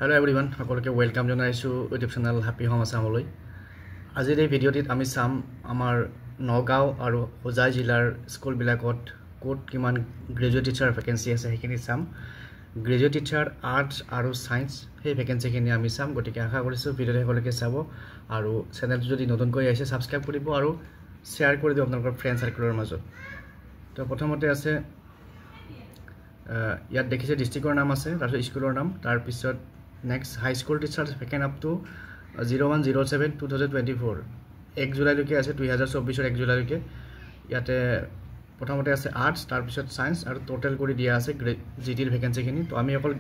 Hello everyone, সকলকে welcome জানাইছো YouTube channel Happy Home আসামলৈ। আজিৰ এই ভিডিঅ'টিত আমি চাম আমাৰ নগাঁও আৰু হোজাই জিলাৰ স্কুলবিলাকত ক'ত কিমান গ্ৰেজুৱেট টিচাৰ ভেকেন্সি আছে সেইখিনি চাম। গ্ৰেজুৱেট টিচাৰ আৰ্টছ আৰু সায়েন্স সেই ভেকেন্সিখিনি আমি চাম। গতিকে আশা কৰিছোঁ ভিডিঅ'টো সকলোকে চাব আৰু চেনেলটো যদি নতুনকৈ আহিছে সাবস্ক্ৰাইব কৰিব আৰু শ্বেয়াৰ কৰি দিব আপোনালোকৰ ফ্ৰেণ্ড সাৰ্কেলৰ মাজত। তো প্ৰথমতে আছে ইয়াত দেখিছে ডিষ্ট্ৰিক্টৰ নাম আছে, তাৰপিছত স্কুলৰ নাম, তাৰপিছত next high school teachers vacant up to 0107-2024 1 জুলাইলৈকে আছে, 2024 1 জুলাইলৈকে। ইয়াতে প্ৰথমতে আছে আৰ্টছ, তাৰপিছত ছায়েন্স আৰু টোটেল কৰি দিয়া আছে জিটিৰ ভেকেন্সিখিনি। তো আমি অকল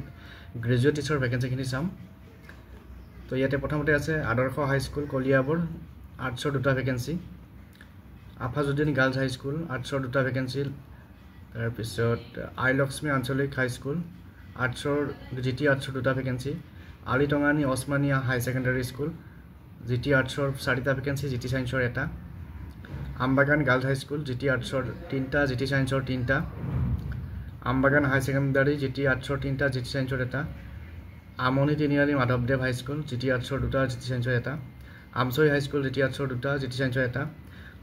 গ্ৰেজুৱেট টিচাৰ ভেকেন্সিখিনি চাম। তো ইয়াতে প্ৰথমতে আছে আদৰ্শ হাই স্কুল কলিয়াবৰ, আৰ্টছৰ 2টা vacancy. Afazuddin girls high school আৰ্টছৰ 2টা ভেকেন্সি। তাৰপিছত আই লক্ষ্মী আঞ্চলিক হাই স্কুল আৰ্টছৰ জিটি আৰ্টছৰ 2টা ভেকেন্সি। আলিটঙানী ওচমানিয়া হাই ছেকেণ্ডাৰী স্কুল জিটি আৰ্টছৰ 4টা ভেকেন্সি, জিটি ছায়েন্সৰ 1টা। আমবাগান গাৰ্লছ হাই স্কুল জিটি আৰ্টছৰ 3টা, জিটি ছায়েন্সৰ 3টা। আমবাগান হাই ছেকেণ্ডাৰী জিটি আৰ্টছৰ 3টা, জিটি ছায়েন্সৰ 1টা। আমনি তিনিআলি মাধৱদেৱ হাই স্কুল জিটি আৰ্টছৰ 2টা, জিটি ছায়েন্সৰ 1টা। আমচৈ হাই স্কুল জিটি আৰ্টছৰ 2টা, জিটি ছায়েন্সৰ 1টা।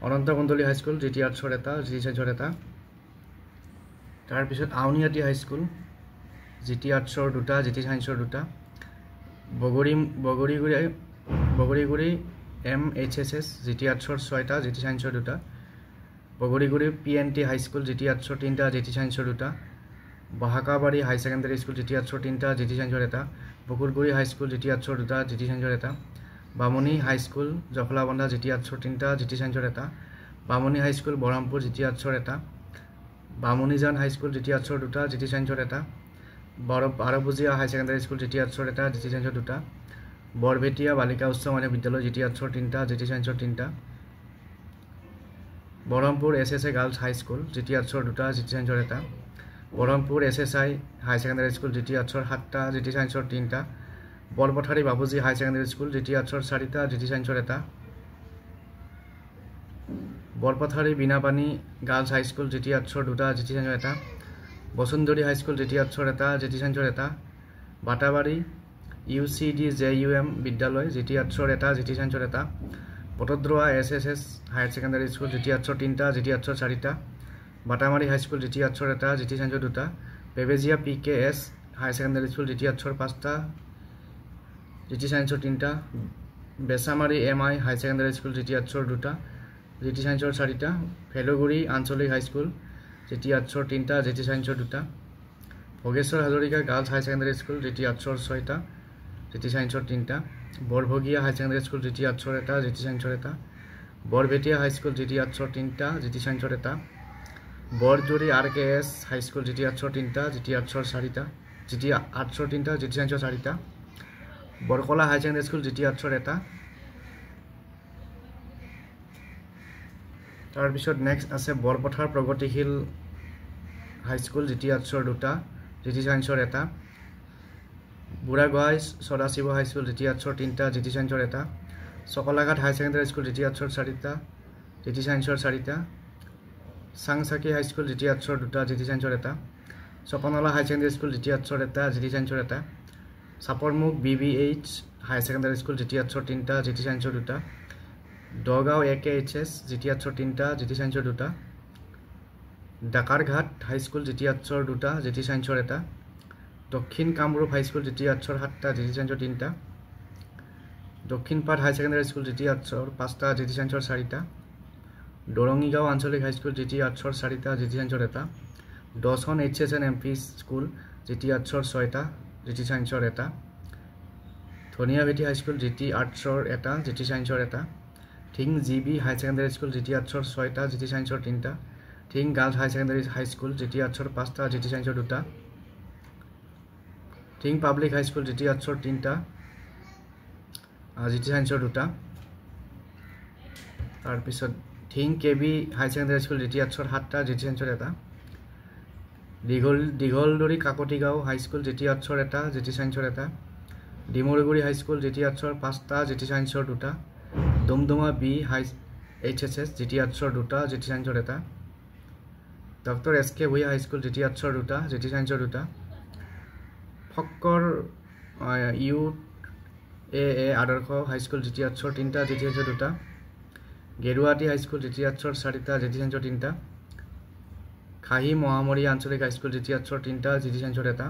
অনন্ত কুণ্ডলী হাই স্কুল জিটি আৰ্টছৰ 1টা, জিটি ছায়েন্সৰ 1টা। তাৰপিছত আউনীআটী হাই স্কুল জিটি আৰ্টছৰ 2টা, জিটি ছায়েন্সৰ 2টা। বগৰীগুৰি MHSS জিটি আৰ্টছৰ 6টা, জিটি ছায়েন্সৰ 2টা। বগৰীগুৰি PNT হাই স্কুল জিটি আৰ্টছৰ 3টা, জিটি ছায়েন্সৰ 2টা। বাহাকাবাৰী হাই ছেকেণ্ডাৰী স্কুল জিটি আৰ্টছৰ 3টা, জিটি ছায়েন্সৰ 1টা। বকুলগুৰি হাই স্কুল জিটি আৰ্টছৰ 2টা, জিটি ছায়েন্সৰ 1টা। বামুণী হাই স্কুল জখলাবন্ধা জিটি আৰ্টছৰ 3টা, জিটি ছায়েন্সৰ 1টা। বামুণী হাই স্কুল বৰহামপুৰ জিটি আৰ্টছৰ 1টা। বামুণীজান হাই স্কুল জিটি আৰ্টছৰ 2টা, জিটি ছায়েন্সৰ 1টা। বাৰপুজীয়া হাই ছেকেণ্ডাৰী স্কুল জিটি আৰ্টছৰ 1টা, জিটি ছায়েন্সৰ 2টা। বৰভেটিয়া বালিকা উচ্চ মাধ্যমিক বিদ্যালয় জিটি আৰ্টছৰ 3টা, জিটি ছায়েন্সৰ 3টা। Barhampur SSI girls high school GT আৰ্টছৰ 2টা, জিটি ছায়েন্সৰ 1টা। Barhampur SSI high secondary school GT আৰ্টছৰ 7টা, জিটি ছায়েন্সৰ 3টা। Barpathari Babuji high secondary school GT আৰ্টছৰ 4টা, জিটি ছায়েন্সৰ 1টা। Barpathari Binapani girls high school GT আৰ্টছৰ 2টা, জিটি ছায়েন্সৰ 1টা। বসুন্ধৰী হাই স্কুল জিটি আৰ্টছৰ 1টা, জিটি ছায়েন্সৰ 1টা। বাটাবাৰী UCDJUM বিদ্যালয় জিটি আৰ্টছৰ 1টা, জিটি ছায়েন্সৰ 1টা। Batadrava SSS higher secondary school GT আৰ্টছৰ 3টা, জিটি আৰ্টছৰ 4টা। বাটামাৰী হাই স্কুল জিটি আৰ্টছৰ 1টা, জিটি ছায়েন্সৰ 2টা। Bebejia PKS higher secondary school GT আৰ্টছৰ 5টা, জিটি ছায়েন্সৰ 3টা। Bechamari MI high secondary school GT আৰ্টছৰ 2টা, জিটি ছায়েন্সৰ 4টা। ভেলুগুৰি আঞ্চলিক হাই স্কুল জিটি আৰ্টছৰ 3টা, জিটি ছায়েন্সৰ 2টা। ভোগেশ্বৰ হাজৰিকা গাৰ্লছ হাই ছেকেণ্ডাৰী স্কুল জিটি আৰ্টছৰ 6টা, জিটি ছায়েন্সৰ 3টা। বৰভগীয়া হাই ছেকেণ্ডাৰী স্কুল জিটি আৰ্টছৰ 1টা, জিটি ছায়েন্সৰ 1টা। বৰভেটিয়া হাই স্কুল জিটি আৰ্টছৰ 3টা, জিটি ছায়েন্সৰ 1টা। বৰজুৰি RKS হাই স্কুল জিটি আৰ্টছৰ 3টা, জিটি আৰ্টছৰ 4টা, জিটি আৰ্টছৰ 3টা, জিটি ছায়েন্সৰ 4টা। বৰকলা হাই ছেকেণ্ডাৰী স্কুল জিটি আৰ্টছৰ 1টা। তাৰপিছত নেক্সট আছে বৰপথাৰ প্ৰগতিশীল হাই স্কুল জিটি আৰ্টছৰ 2টা, জিটি ছায়েন্সৰ 1টা। বুঢ়াগোহাঁই সদাশিৱ হাই স্কুল জিটি আৰ্টছৰ 3টা, জিটি ছায়েন্সৰ 1টা। চকলাঘাট হাই ছেকেণ্ডাৰী স্কুল জিটি আৰ্টছৰ 4টা, জিটি ছায়েন্সৰ 4টা। চাংচাকি হাই স্কুল জিটি আৰ্টছৰ 2টা, জিটি ছায়েন্সৰ 1টা। চপনলা হাই ছেকেণ্ডাৰী স্কুল জিটি আৰ্টছৰ 1টা, জিটি ছায়েন্সৰ 1টা। চাপৰমুখ BBH হাই ছেকেণ্ডাৰী স্কুল জিটি আৰ্টছৰ 3টা, জিটি ছায়েন্সৰ 2টা। দগাঁও AKHS জিটি আৰ্টছৰ 3টা, জিটি ছায়েন্সৰ 2টা। ডাকাৰঘাট হাই স্কুল জিটি আৰ্টছৰ 2টা, জিটি ছায়েন্সৰ 1টা। দক্ষিণ কামৰূপ হাই স্কুল জিটি আৰ্টছৰ 7টা, জিটি ছায়েন্সৰ 3টা। দক্ষিণপাট হাই ছেকেণ্ডাৰী স্কুল জিটি আৰ্টছৰ 5টা, জিটি ছায়েন্সৰ 4টা। দৰঙীগাঁও আঞ্চলিক হাই স্কুল জিটি আৰ্টছৰ 4টা, জিটি ছায়েন্সৰ 1টা। দহন HSNMP স্কুল জিটি আৰ্টছৰ 6টা, জিটি ছায়েন্সৰ 1টা। ধনিয়াভেটি হাই স্কুল জিটি আৰ্টছৰ 1টা, জিটি ছায়েন্সৰ 1টা। থিং GB হাই ছেকেণ্ডাৰী স্কুল জিটি আৰ্টছৰ 6টা, জিটি ছায়েন্সৰ 3টা। থিং গাৰ্লছ হাই ছেকেণ্ডাৰী হাই স্কুল জিটি আৰ্টছৰ 5টা, জিটি ছায়েন্সৰ 2টা। থিং পাব্লিক হাই স্কুল জিটি আৰ্টছৰ 3টা, জিটি ছায়েন্সৰ 2টা। তাৰপিছত থিং KB হাই ছেকেণ্ডাৰী স্কুল জিটি আৰ্টছৰ 7টা, জিটি ছায়েন্সৰ 1টা। দীঘলদৰী কাকতিগাঁও হাই স্কুল জিটি আৰ্টছৰ 1টা, জিটি ছায়েন্সৰ 1টা। ডিমৰুগুৰি হাই স্কুল জিটি আৰ্টছৰ 5টা, জিটি ছায়েন্সৰ 2টা। ডুমডুমা B হাই HSS জিটি আৰ্টছৰ 2টা, জিটি ছায়েন্সৰ 1টা। ডক্টৰ SK ভূঞা হাই স্কুল জিটি আৰ্টছৰ 2টা, জিটি ছায়েন্সৰ 2টা। ফক্কৰ UAA আদৰ্শ হাইস্কুল দ্বিতীয় আৰ্টছৰ 3টা জিটি সাইন্সৰ 2টা গেৰুৱাহাটী হাইস্কুল দ্বিতীয় আৰ্টছৰ 4টা জিটি সাইন্সৰ 3টা খাহী মহামৰী আঞ্চলিক হাইস্কুল দ্বিতীয় আৰ্টছৰ 3টা জিটি সাইন্সৰ 1টা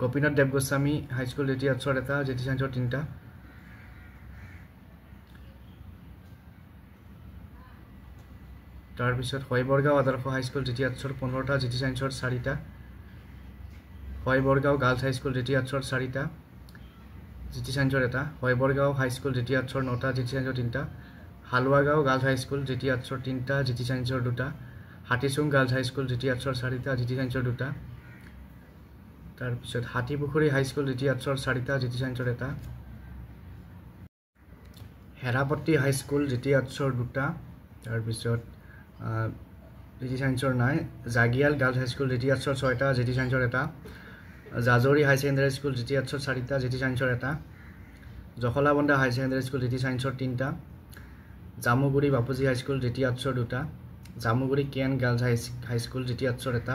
গোপীনাথ দেৱ গোস্বামী হাইস্কুল দ্বিতীয় আৰ্টছৰ 1টা জিটি সাইন্সৰ 3টা তাৰপিছত হৈবৰগাঁও আদৰ্শ হাইস্কুল দ্বিতীয় আৰ্টছৰ 15টা জিটি সাইন্সৰ 4টা হৈবৰগাঁও গাৰ্লছ হাইস্কুল দ্বিতীয় আৰ্টছৰ 4টা জিটি সাইন্সৰ 1টা হৈবৰগাঁও হাইস্কুল দ্বিতীয় আৰ্টছৰ 9টা জিটি সাইন্সৰ 3টা হালুৱাগাঁও গাৰ্লছ হাইস্কুল দ্বিতীয় আৰ্টছৰ 3টা জিটি সাইন্সৰ 2টা হাতীচুং গাৰ্লছ হাইস্কুল দ্বিতীয় আৰ্টছৰ 4টা জিটি সাইন্সৰ 2টা তাৰপিছত হাতীপুখুৰী হাইস্কুল দ্বিতীয় আৰ্টছৰ 4টা জিটি সাইন্সৰ 1টা হেৰাপট্টি হাইস্কুল দ্বিতীয় আৰ্টছৰ 2টা তাৰপিছত জিটি সাইন্সৰ নাই জাগিয়াল গাৰ্লছ হাইস্কুল দ্বিতীয় আৰ্টছৰ 6টা জিটি সাইন্সৰ 1টা জাজৰি হাই ছেকেণ্ডাৰী স্কুল দ্বিতীয় আৰ্টছৰ 4টা জিটি সাইন্সৰ 1টা জখলাবন্ধা হাই ছেকেণ্ডাৰী স্কুল জিটি সাইন্সৰ 3টা জামুগুৰি বাপুজি হাইস্কুল দ্বিতীয় আৰ্টছৰ 2টা জামুগুৰি কেন গাৰ্লছ হাইস্কুল দ্বিতীয় আৰ্টছৰ 1টা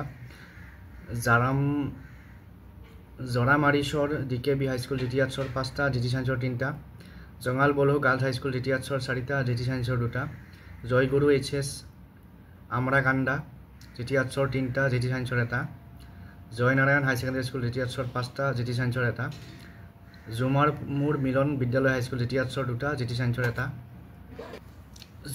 জৰামাৰিছৰ DKB হাইস্কুল দ্বিতীয় আৰ্টছৰ 5টা জিটি সাইন্সৰ 3টা জঙাল বলহু গাৰ্লছ হাইস্কুল দ্বিতীয় আৰ্টছৰ 4টা জিটি সাইন্সৰ 2টা জয়গুৰু HS আমৰাকাণ্ডা দ্বিতীয় আৰ্টছৰ 3টা জিটি সাইন্সৰ 1টা জয়নাৰায়ণ হাই ছেকেণ্ডাৰী স্কুল দ্বিতীয় আৰ্টছৰ 5টা জিটি সাইন্সৰ 1টা জুমাৰ মূৰ মিলন বিদ্যালয় হাইস্কুল দ্বিতীয় আৰ্টছৰ 2টা জিটি সাইন্সৰ 1টা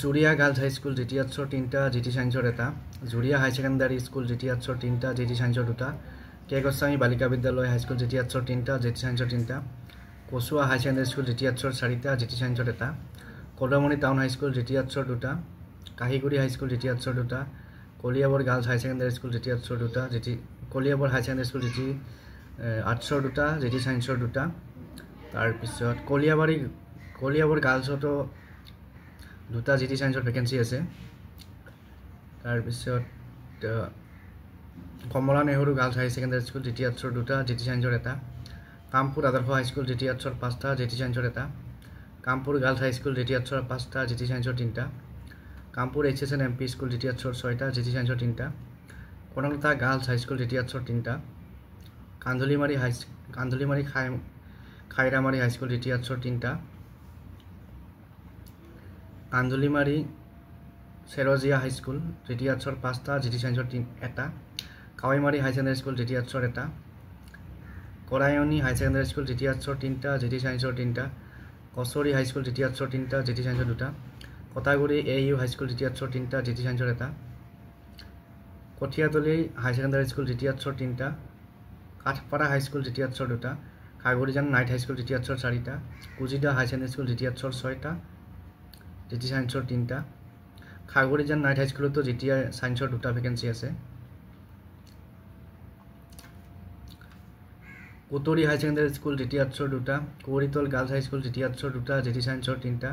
জুৰিয়া গাৰ্লছ হাইস্কুল দ্বিতীয় আৰ্টছৰ 3টা জিটি সাইন্সৰ 1টা জুৰিয়া হাই ছেকেণ্ডাৰী স্কুল দ্বিতীয় আৰ্টছৰ 3টা জিটি সাইন্সৰ 2টা কে গোস্বামী বালিকা বিদ্যালয় হাইস্কুল দ্বিতীয় আৰ্টছৰ 3টা জিটি সাইন্সৰ 3টা কচুৱা হাই ছেকেণ্ডাৰী স্কুল দ্বিতীয় আৰ্টছৰ 4টা জিটি সাইন্সৰ 1টা কদমণি টাউন হাইস্কুল দ্বিতীয় আৰ্টছৰ 2টা কাহিগুৰি হাইস্কুল দ্বিতীয় আৰ্টছৰ 2টা কলিয়াবৰ গাৰ্লছ হাই ছেকেণ্ডাৰী স্কুল দ্বিতীয় আৰ্টছৰ 2টা জিটি কলিয়াবৰ হাই ছেকেণ্ডাৰী স্কুল জিটি আৰ্টছৰ 2টা জিটি সাইন্সৰ 2টা তাৰপিছত কলিয়াবৰ গাৰ্লছতো 2টা জিটি সাইন্সৰ ভেকেঞ্চি আছে তাৰপিছত কমলা নেহৰু গাৰ্লছ হাই ছেকেণ্ডাৰী স্কুল দ্বিতীয় আৰ্টছৰ 2টা জিটি সাইন্সৰ 1টা কামপুৰ আদৰ্শ হাইস্কুল দ্বিতীয় আৰ্টছৰ 5টা জিটি সাইন্সৰ 1টা কামপুৰ গাৰ্লছ হাইস্কুল দ্বিতীয় আৰ্টছৰ 5টা জিটি সাইন্সৰ 3টা কামপুৰ HSN MP স্কুল দ্বিতীয় আৰ্টছৰ 6টা জিটি সাইন্সৰ 3টা কনকলতা গাৰ্লছ হাইস্কুল দ্বিতীয় আৰ্টছৰ 3টা কান্ধুলিমাৰী খাইৰামাৰী হাইস্কুল দ্বিতীয় আৰ্টছৰ 3টা কান্ধুলিমাৰী চেৰজিয়া হাইস্কুল দ্বিতীয় আৰ্টছৰ 5টা জিটি সাইন্সৰ 1টা কাৱৈমাৰী হাই ছেকেণ্ডাৰী স্কুল দ্বিতীয় আৰ্টছৰ 1টা কৰায়নী হাই ছেকেণ্ডাৰী স্কুল দ্বিতীয় আৰ্টছৰ 3টা জিটি সাইন্সৰ 3টা কচৰি হাইস্কুল দ্বিতীয় আৰ্টছৰ 3টা জিটি সাইন্সৰ 2টা কটাগুৰি AU হাইস্কুল দ্বিতীয় আৰ্টছৰ 3টা জিটি সাইন্সৰ 1টা কঠিয়াতলী হাই ছেকেণ্ডাৰী স্কুল দ্বিতীয় আৰ্টছৰ 3টা কাঠপাৰা হাইস্কুল দ্বিতীয় আৰ্টছৰ 2টা খাগুৰিজান নাইট হাইস্কুল দ্বিতীয় আৰ্টছৰ 4টা কুজিদা হাই ছেকেণ্ডাৰী স্কুল দ্বিতীয় আৰ্টছৰ 6টা জিটি সাইন্সৰ 3টা খাগুৰিজান নাইট হাইস্কুলতো জিটি সাইন্সৰ 2টা ভেকেঞ্চি আছে কুটুৰি হাই ছেকেণ্ডাৰী স্কুল দ্বিতীয় আৰ্টছৰ 2টা কুঁৱৰীতল গাৰ্লছ হাইস্কুল দ্বিতীয় আৰ্টছৰ 2টা জিটি সাইন্সৰ 3টা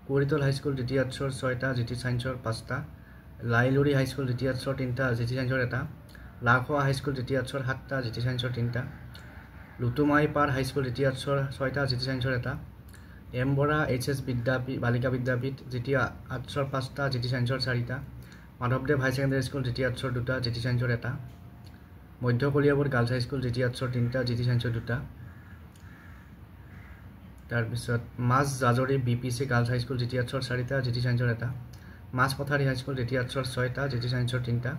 কুঁৱৰীতল হাইস্কুল দ্বিতীয় আৰ্টছৰ 6টা জিটি সাইন্সৰ 5টা লাইলুৰি হাইস্কুল দ্বিতীয় আৰ্টছৰ 3টা জিটি সাইন্সৰ 1টা লাখোৱা হাইস্কুল দ্বিতীয় আৰ্টছৰ 7টা জিটি সাইন্সৰ 3টা লুটুমাই পাৰ হাইস্কুল দ্বিতীয় আৰ্টছৰ 6টা জিটি সাইন্সৰ 1টা এম্বৰা HS বালিকা বিদ্যাপীঠ দ্বিতীয় আৰ্টছৰ 5টা জিটি সাইন্সৰ 4টা মাধৱদেৱ হাই ছেকেণ্ডাৰী স্কুল দ্বিতীয় আৰ্টছৰ 2টা জিটি সাইন্সৰ 1টা মধ্য কলিয়াবৰ গাৰ্লছ হাইস্কুল দ্বিতীয় আৰ্টছৰ 3টা জিটি সাইন্সৰ 2টা তাৰপিছত মাছ জাজৰি BPC গাৰ্লছ হাইস্কুল দ্বিতীয় আৰ্টছৰ 4টা জিটি সাইন্সৰ 1টা মাছ পথাৰী হাইস্কুল দ্বিতীয় আৰ্টছৰ 6টা জিটি সাইন্সৰ 3টা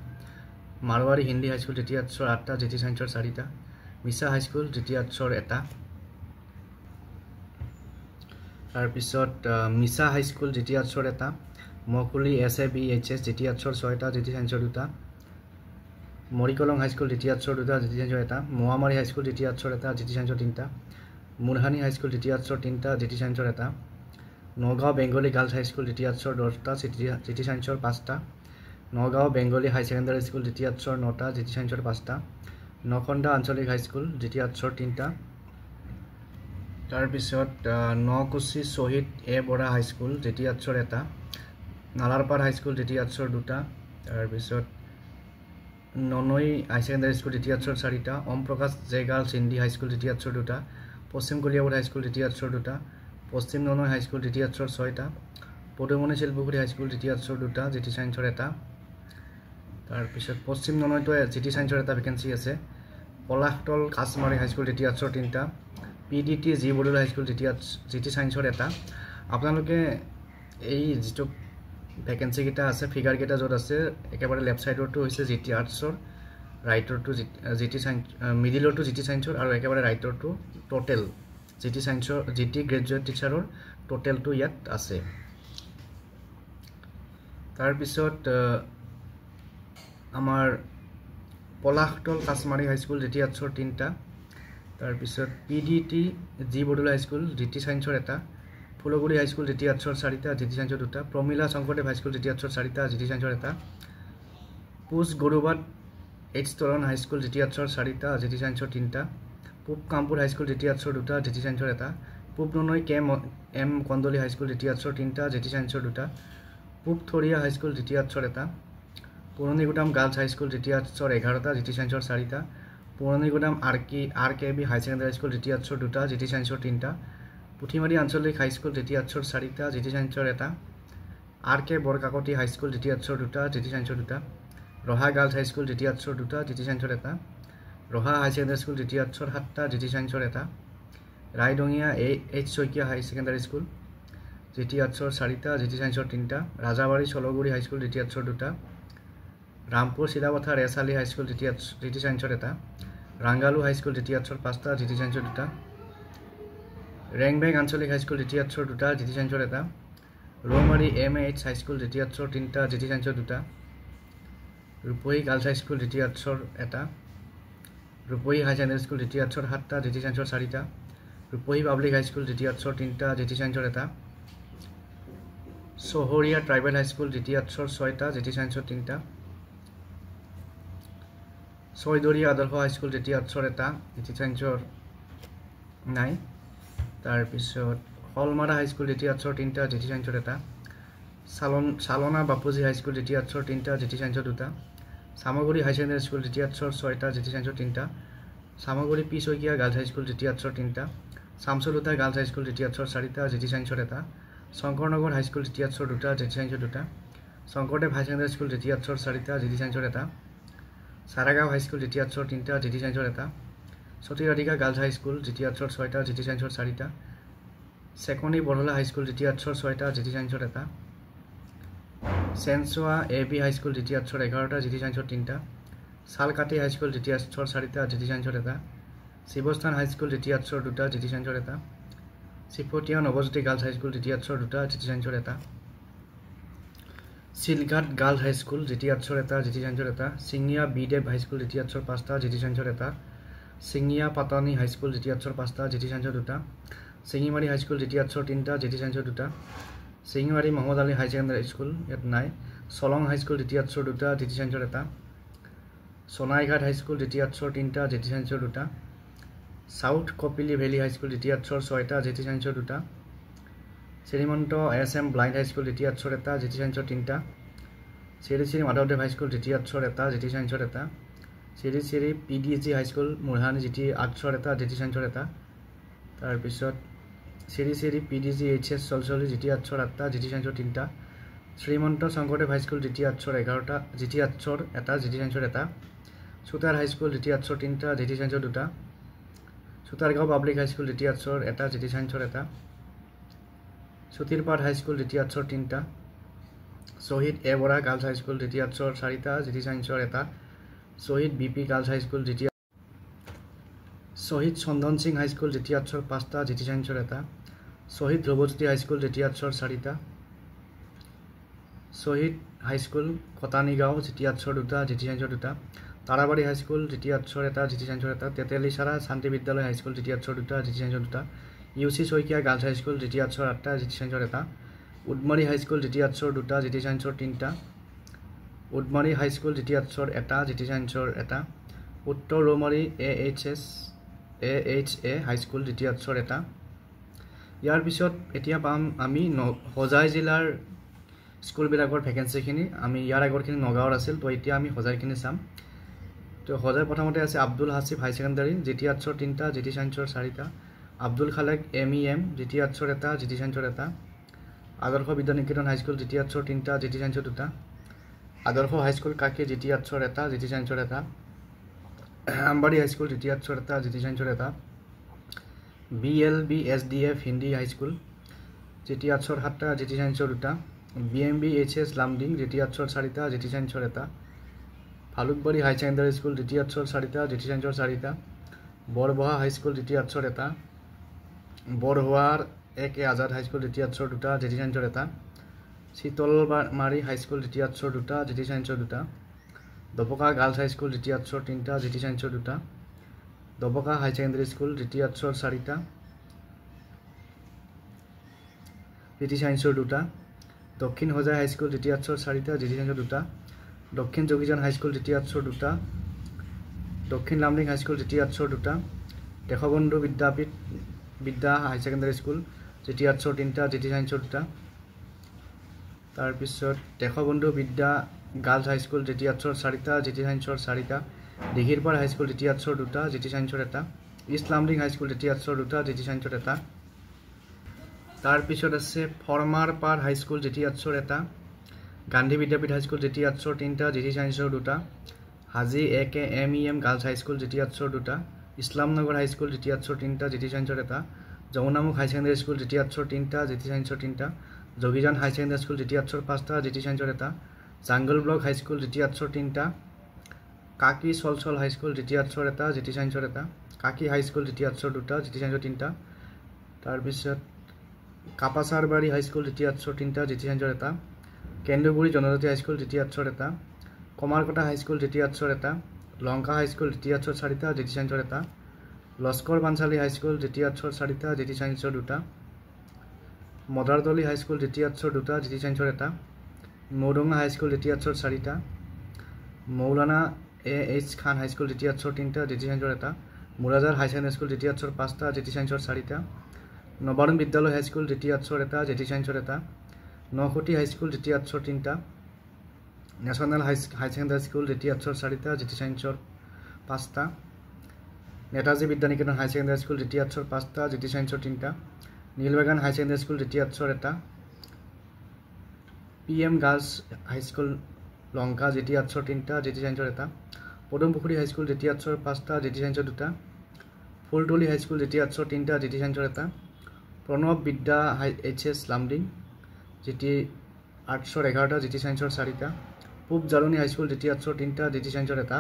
মাৰৱাৰী হিন্দী হাইস্কুল দ্বিতীয় আৰ্টছৰ 8টা জিটি সাইন্সৰ 4টা মিছা হাইস্কুল দ্বিতীয় আৰ্টছৰ 1টা তাৰপিছত মিছা হাইস্কুল দ্বিতীয় আৰ্টছৰ 1টা মকুলি SABHS দ্বিতীয় আৰ্টছৰ 6টা জিটি সাইন্সৰ 2টা মৰিকলং হাইস্কুল দ্বিতীয় আৰ্টছৰ 2টা জিটি সাইন্সৰ 1টা মোৱামাৰী হাইস্কুল দ্বিতীয় আৰ্টছৰ 1টা জিটি সাইন্সৰ 3টা মুৰহানী হাইস্কুল দ্বিতীয় আৰ্টছৰ 3টা জিটি সাইন্সৰ 1টা নগাঁও বেংগলী গাৰ্লছ হাইস্কুল দ্বিতীয় আৰ্টছৰ 10টা জিটি সাইন্সৰ 5টা Nagaon Bengali high secondary school দ্বিতীয় আৰ্টছৰ 9টা জিটি সাইন্সৰ 5টা নখন্দা আঞ্চলিক হাইস্কুল দ্বিতীয় আৰ্টছৰ 3টা তাৰপিছত নকুচি শ্বহীদ বৰা হাইস্কুল দ্বিতীয় আৰ্টছৰ 1টা নালাৰপাৰ হাইস্কুল দ্বিতীয় আৰ্টছৰ 2টা তাৰপিছত ননৈ হাই ছেকেণ্ডাৰী স্কুল দ্বিতীয় আৰ্টছৰ 4টা ওম প্ৰকাশ জে গাৰ্লছ হিন্দী হাইস্কুল দ্বিতীয় আৰ্টছৰ 2টা পশ্চিম কলিয়াবৰ হাইস্কুল দ্বিতীয় আৰ্টছৰ 2টা পশ্চিম ননৈ হাইস্কুল দ্বিতীয় আৰ্টছৰ 6টা পদুমণি শিলপুখুৰী হাইস্কুল দ্বিতীয় আৰ্টছৰ 2টা জিটি সাইন্সৰ 1টা তাৰপিছত পশ্চিম ননৈতো জিটি সাইন্সৰ 1টা ভেকেঞ্চি আছে পলাশতল কাছমাৰী হাইস্কুল জি টি আৰ্টছৰ 3টা PDT G Bordoloi high school G T ছায়েন্সৰ এটা আপোনালোকে এই যিটো ভ্যাকেন্সি কেইটা আছে ফিগাৰ কেইটা য'ত আছে একেবাৰে লেফট সাইডৰটো হৈছে জি টি আৰ্টছৰ ৰাইটৰটো জি টি ছায়েন্স মিডিলৰটো জি টি ছায়েন্সৰ আৰু একেবাৰে ৰাইটৰটো টোটেল জি টি ছায়েন্সৰ জি টি গ্ৰেজুৱেট টিচাৰৰ টোটেলটো ইয়াত আছে তাৰ পিছত আমাৰ Palashtal Kachmari high school G T আৰ্টছৰ 3টা তাৰ পিছত PDT G Bordoloi high school G T ছায়েন্সৰ এটা ফুলগুৰি হাইস্কুল জি টি আৰ্টছৰ 4টা জি টি ছায়েন্সৰ 2টা Pramila Sankardev high school G T আৰ্টছৰ 4টা জি টি ছায়েন্সৰ এটা পুছ Garubad H Taran high school G T আৰ্টছৰ 4টা জি টি ছায়েন্সৰ 3টা পূব কামপুৰ হাইস্কুল জি টি আৰ্টছৰ 2টা জি টি ছায়েন্সৰ এটা পূব Nonoi M Kandali high school G T আৰ্টছৰ 3টা জি টি ছায়েন্সৰ 2টা পূব থৰিয়া হাইস্কুল জি টি আৰ্টছৰ এটা Puranigudam girls high school G T আৰ্টছৰ 11টা জি টি ছায়েন্সৰ 4টা Puranigudam RKB high secondary school G T আৰ্টছৰ 2টা জি টি ছায়েন্সৰ 3টা পুঠিমাৰী আঞ্চলিক হাইস্কুল জি টি আৰ্টছৰ 4টা জি টি ছায়েন্সৰ এটা RK Barkakati high school G T আৰ্টছৰ 2টা জি টি ছায়েন্সৰ 2টা Raha girls high school G T আৰ্টছৰ 2টা জি টি ছায়েন্সৰ এটা Raha high secondary school G T আৰ্টছৰ 7টা জি টি ছায়েন্সৰ এটা Raidongia H Saikia high secondary school G T আৰ্টছৰ 4টা জি টি ছায়েন্সৰ 3টা Rajabari Chalaguri high school G T আৰ্টছৰ 2টা Rampur Chilapathar Resali high school G T ছায়েন্সৰ এটা ৰাংগালু হাইস্কুল জি টি আৰ্টছৰ 5টা জি টি ছায়েন্সৰ 2টা ৰেংবেং আঞ্চলিক হাইস্কুল জি টি আৰ্টছৰ 2টা জি টি ছায়েন্সৰ এটা Roumari MAH high school G T আৰ্টছৰ 3টা জি টি ছায়েন্সৰ 2টা Rupahi girls high school G T আৰ্টছৰ এটা Rupahi high secondary school G T আৰ্টছৰ 7টা জি টি ছায়েন্সৰ 4টা Rupahi public high school G T আৰ্টছৰ 3টা জি টি ছায়েন্সৰ এটা Sahariya tribal high school G T আৰ্টছৰ 6টা জি টি ছায়েন্সৰ 3টা ছয়দৰীয়া আদৰ্শ হাইস্কুল জি টি আৰ্টছৰ এটা জি টি ছায়েন্সৰ নাই তাৰপিছত হলমাৰা হাইস্কুল জি টি আৰ্টছৰ 3টা জি টি ছায়েন্সৰ এটা Salna Bapuji high school G T আৰ্টছৰ 3টা জি টি ছায়েন্সৰ 2টা Samaguri high secondary school G T আৰ্টছৰ 6টা জি টি ছায়েন্সৰ 3টা Samaguri P Saikia girls high school G T আৰ্টছৰ 3টা Samsuluta girls high school G T আৰ্টছৰ 4টা জি টি ছায়েন্সৰ এটা শংকৰনগৰ হাইস্কুল জি টি আৰ্টছৰ 2টা জি টি ছায়েন্সৰ 2টা Sankardev high secondary school G T আৰ্টছৰ 4টা জি টি ছায়েন্সৰ এটা সাৰাগাঁও হাইস্কুল জি টি আৰ্টছৰ 3টা জি টি ছায়েন্সৰ এটা Sati Radhika girls high school G T আৰ্টছৰ 6টা জি টি ছায়েন্সৰ 4টা Sekoni Barhola high school G T আৰ্টছৰ 6টা জি টি ছায়েন্সৰ এটা Senchowa AB high school G T আৰ্টছৰ 11টা জি টি ছায়েন্সৰ 3টা শালকাটি হাইস্কুল জি টি আৰ্টছৰ 4টা জি টি ছায়েন্সৰ এটা শিৱস্থান হাইস্কুল জি টি আৰ্টছৰ 2টা জি টি ছায়েন্সৰ এটা Sipatia Navajyoti girls high school G T আৰ্টছৰ 2টা জি টি ছায়েন্সৰ এটা Silghat girls high school G T আৰ্টছৰ এটা জি টি ছায়েন্সৰ এটা Singia Bidev high school G T আৰ্টছৰ 5টা জি টি ছায়েন্সৰ এটা Singia Patani high school G T আৰ্টছৰ 5টা জি টি ছায়েন্সৰ 2টা সিঙিমাৰী হাইস্কুল জি টি আৰ্টছৰ 3টা জি টি ছায়েন্সৰ 2টা Singimari Mohammad Ali high secondary school ইয়াত নাই চলং হাইস্কুল জি টি আৰ্টছৰ 2টা জি টি ছায়েন্সৰ এটা সোনাইঘাট হাইস্কুল জি টি আৰ্টছৰ 3টা জি টি ছায়েন্সৰ 2টা south Kopili valley high school G T আৰ্টছৰ 6টা জি টি ছায়েন্সৰ 2টা Shrimanta SM blind high school G T আৰ্টছৰ এটা জি টি ছায়েন্সৰ 3টা শ্ৰী মাধৱদেৱ হাইস্কুল জি টি আৰ্টছৰ এটা জি টি ছায়েন্সৰ এটা Shri PDG high school Murhani G T আৰ্টছৰ এটা জি টি ছায়েন্সৰ এটা তাৰপিছত Shri PDG HS Salsali G T আৰ্টছৰ 8টা জি টি ছায়েন্সৰ 3টা Shrimanta Sankardev high school G T আৰ্টছৰ 11টা জি টি আৰ্টছৰ এটা জি টি ছায়েন্সৰ এটা সুতাৰ হাইস্কুল জি টি আৰ্টছৰ 3টা জি টি ছায়েন্সৰ 2টা Sutargaon public high school G T আৰ্টছৰ এটা জি টি ছায়েন্সৰ এটা সুতিৰপাট হাইস্কুল জি টি আৰ্টছৰ 3টা Shahid Bora girls high school G T আৰ্টছৰ 4টা জি টি ছায়েন্সৰ এটা Shahid BP girls high school G T Shahid Chandan Singh high school G T আৰ্টছৰ 5টা জি টি ছায়েন্সৰ এটা Shahid Dhruvajyoti high school G T আৰ্টছৰ 4টা Shahid high school Katanigaon G T আৰ্টছৰ 2টা জি টি ছায়েন্সৰ 2টা তাৰাবাৰী হাইস্কুল জি টি আৰ্টছৰ এটা জি টি ছায়েন্সৰ এটা তেতেলিচাৰা শান্তি বিদ্যালয় হাইস্কুল জি টি আৰ্টছৰ 2টা জি টি ছায়েন্সৰ 2টা UC Saikia girls high school G T আৰ্টছৰ 8টা জি টি ছায়েন্সৰ এটা উডমাৰী হাইস্কুল জি টি আৰ্টছৰ 2টা জি টি ছায়েন্সৰ 3টা উডমাৰী হাইস্কুল জি টি আৰ্টছৰ এটা জি টি ছায়েন্সৰ এটা উত্তৰ Roumari AHA high school G T আৰ্টছৰ এটা ইয়াৰ পিছত এতিয়া পাম আমি হোজাই জিলাৰ স্কুলবিলাকৰ ভেকেন্সিখিনি আমি ইয়াৰ আগৰখিনি নগাঁৱৰ আছিল তো এতিয়া আমি হোজাইখিনি চাম তো হোজাই প্ৰথমতে আছে Abdul Hasib high secondary G T আৰ্টছৰ 3টা জি টি ছায়েন্সৰ 4টা Abdul Khalek MEM G T আৰ্টছৰ এটা জি টি ছায়েন্সৰ এটা Adarsh Vidyaniketan high school G T আৰ্টছৰ 3টা জি টি ছায়েন্সৰ 2টা আদৰ্শ হাইস্কুল কাকি জি টি আৰ্টছৰ এটা জি টি ছায়েন্সৰ এটা আমবাৰী হাইস্কুল দ্বিতীয় আৰ্টছৰ এটা জ্যোতি ছায়েন্সৰ এটা BLBSDF হিন্দী হাইস্কুল জ্যোতি আৰ্টছৰ 7টা জ্যোতি ছায়েন্সৰ 2টা BMBHS লামডিং জ্যোতি আৰ্টছৰ 4টা জ্যোতি ছায়েন্সৰ এটা ভালুকবাৰী হাই ছেকেণ্ডাৰী স্কুল জ্যোতি আৰ্টছৰ 4টা জ্যোতি ছায়েন্সৰ 4টা বৰবহা হাইস্কুল জ্যোতি আৰ্টছৰ এটা বৰহোৱাৰ AK আজাদ হাইস্কুল জ্যোতি আৰ্টছৰ 2টা জ্যোতি ছায়েন্সৰ এটা শীতলমাৰী হাইস্কুল জ্যোতি আৰ্টছৰ 2টা জ্যোতি ছায়েন্সৰ 2টা দবকা গাৰ্লছ হাইস্কুল জ্যোতি আৰ্টছৰ 3টা জ্যোতি ছায়েন্সৰ 2টা দবকা হাই ছেকেণ্ডাৰী স্কুল জ্যোতি আৰ্টছৰ 4টা জ্যোতি ছায়েন্সৰ 2টা দক্ষিণ হোজাই হাইস্কুল জ্যোতি আৰ্টছৰ 4টা জ্যোতি ছায়েন্সৰ 2টা দক্ষিণ যোগীজন হাইস্কুল জ্যোতি আৰ্টছৰ 2টা দক্ষিণ লামডিং হাইস্কুল জ্যোতি আৰ্টছৰ 2টা দেশবন্ধু বিদ্যাপীঠ বিদ্যা হাই ছেকেণ্ডাৰী স্কুল জ্যোতি আৰ্টছৰ 3টা জ্যোতি ছায়েন্সৰ 2টা তাৰপিছত দেশবন্ধু বিদ্যা গাৰ্লছ হাইস্কুল জ্যোতি আৰ্টছৰ 4টা জ্যোতি ছায়েন্সৰ 4টা দিঘিৰপাৰ হাইস্কুল জ্যোতি আৰ্টছৰ 2টা জ্যোতি ছায়েন্সৰ এটা ইষ্ট লামডিং হাইস্কুল জ্যোতি আৰ্টছৰ 2টা জ্যোতি ছায়েন্সৰ এটা তাৰপিছত আছে ফৰমাৰপাৰ হাইস্কুল জ্যোতি আৰ্টছৰ এটা গান্ধী বিদ্যাপীঠ হাইস্কুল জ্যোতি আৰ্টছৰ 3টা জ্যোতি ছায়েন্সৰ 2টা হাজি AK MEM গাৰ্লছ হাইস্কুল জ্যোতি আৰ্টছৰ 2টা ইছলামনগৰ হাইস্কুল জ্যোতি আৰ্টছৰ 3টা জ্যোতি ছায়েন্সৰ এটা যমুনামুখ হাই ছেকেণ্ডাৰী স্কুল জ্যোতি আৰ্টছৰ 3টা জ্যোতি ছায়েন্সৰ 3টা যোগীজান হাই ছেকেণ্ডাৰী স্কুল জ্যোতি আৰ্টছৰ 5টা জ্যোতি ছায়েন্সৰ এটা জাংগল ব্লক হাইস্কুল জ্যোতি আৰ্টছৰ 3টা কাকি চলচল হাইস্কুল জ্যোতি আৰ্টছৰ এটা জ্যোতি ছায়েন্সৰ এটা কাকি হাইস্কুল জ্যোতি আৰ্টছৰ 2টা জ্যোতি ছায়েন্সৰ 3টা তাৰপিছত কাপাচাৰবাৰী হাইস্কুল জ্যোতি আৰ্টছৰ 3টা জ্যোতি ছায়েন্সৰ এটা কেন্দ্ৰগুৰি জনজাতি হাইস্কুল জ্যোতি আৰ্টছৰ এটা কমাৰকটা হাইস্কুল জ্যোতি আৰ্টছৰ এটা লংকা হাইস্কুল জ্যোতি আৰ্টছৰ 4টা জ্যোতি ছায়েন্সৰ এটা লস্কৰ বাঞ্চালী হাইস্কুল জ্যোতি আৰ্টছৰ 4টা জ্যোতি ছায়েন্সৰ 2টা মদাৰতলী হাইস্কুল জ্যোতি আৰ্টছৰ 2টা জ্যোতি ছায়েন্সৰ এটা মৌডঙা হাইস্কুল জ্যোতি আৰ্টছৰ 4টা মৌলানা AH খান হাইস্কুল জ্যোতি আৰ্টছৰ 3টা জ্যোতি ছায়েন্সৰ এটা মুৰাজাৰ হাই ছেকেণ্ডাৰী স্কুল জ্যোতি আৰ্টছৰ 5টা জ্যোতি ছায়েন্সৰ 4টা নবাৰুণ বিদ্যালয় হাইস্কুল জ্যোতি আৰ্টছৰ এটা জ্যোতি ছায়েন্সৰ এটা নখুটি হাইস্কুল জ্যোতি আৰ্টছৰ 3টা নেশ্যনেল হাই ছেকেণ্ডাৰী স্কুল জ্যোতি আৰ্টছৰ 4টা জ্যোতি ছায়েন্সৰ 5টা নেতাজী বিদ্যানিকেতন হাই ছেকেণ্ডাৰী স্কুল জ্যোতি আৰ্টছৰ 5টা জ্যোতি ছায়েন্সৰ 3টা নীলবাগান হাই ছেকেণ্ডাৰী স্কুল জ্যোতি আৰ্টছৰ এটা PM গাৰ্লছ হাইস্কুল লংকা জ্যোতি আৰ্টছৰ 3টা জ্যোতি ছায়েন্সৰ এটা পদমপুখুৰী হাইস্কুল জ্যোতি আৰ্টছৰ 5টা জ্যোতি ছায়েন্সৰ 2টা ফুলতলী হাইস্কুল জ্যোতি আৰ্টছৰ 3টা জ্যোতি ছায়েন্সৰ এটা প্ৰণৱ বিদ্যা HS লামডিং জ্যোতি আৰ্টছৰ 11টা জ্যোতি ছায়েন্সৰ 4টা পূব জালনী হাইস্কুল জ্যোতি আৰ্টছৰ 3টা জ্যোতি ছায়েন্সৰ এটা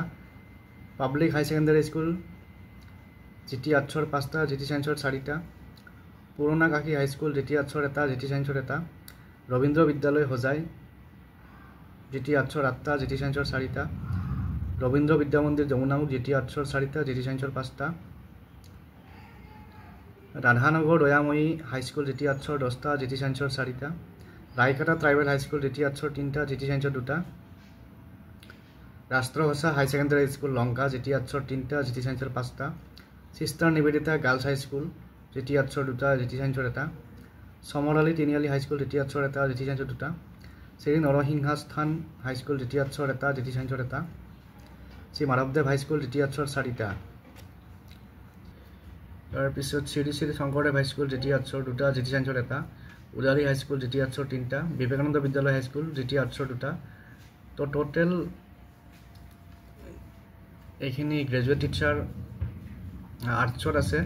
পাব্লিক হাই ছেকেণ্ডাৰী স্কুল জ্যোতি আৰ্টছৰ 5টা জ্যোতি ছায়েন্সৰ 4টা পুৰণা কাশী হাইস্কুল জ্যোতি আৰ্টছৰ এটা জ্যোতি ছায়েন্সৰ এটা ৰবীন্দ্ৰ বিদ্যালয় হোজাই জ্যোতি আৰ্টছৰ 8টা জ্যোতি ছায়েন্সৰ 4টা ৰবীন্দ্ৰ বিদ্যা মন্দিৰ যমুনামুখ জ্যোতি আৰ্টছৰ 4টা জ্যোতি ছায়েন্সৰ 5টা ৰাধানগৰ দয়াময়ী হাইস্কুল জ্যোতি আৰ্টছৰ 10টা জ্যোতি ছায়েন্সৰ 4টা ৰায়কাটা ট্ৰাইবেল হাইস্কুল জ্যোতি আৰ্টছৰ 3টা জ্যোতি ছায়েন্সৰ 2টা ৰাষ্ট্ৰভাষা হাই ছেকেণ্ডাৰী স্কুল লংকা জ্যোতি আৰ্টছৰ 3টা জ্যোতি ছায়েন্সৰ 5টা সিষ্টাৰ নিবেদিতা গাৰ্লছ হাইস্কুল জ্যোতি আৰ্টছৰ 2টা জ্যোতি ছায়েন্সৰ এটা সমৰালী তিনিআলি হাইস্কুল জ্যোতি আৰ্টছৰ এটা জ্যোতি ছায়েন্সৰ 2টা শ্ৰী নৰসিংহাস্থান হাইস্কুল জ্যোতি আৰ্টছৰ এটা জ্যোতি ছায়েন্সৰ এটা শ্ৰী মাধৱদেৱ হাইস্কুল জ্যোতি আৰ্টছৰ 4টা তাৰপিছত শ্ৰী শ্ৰী শংকৰদেৱ হাইস্কুল জ্যোতি আৰ্টছৰ 2টা জ্যোতি ছায়েন্সৰ এটা উদাৰী হাইস্কুল জ্যোতি আৰ্টছৰ 3টা বিবেকানন্দ বিদ্যালয় হাইস্কুল জ্যোতি আৰ্টছৰ 2টা তো টোটেল এইখিনি গ্ৰেজুৱেট টিচাৰ আৰ্টছত আছে।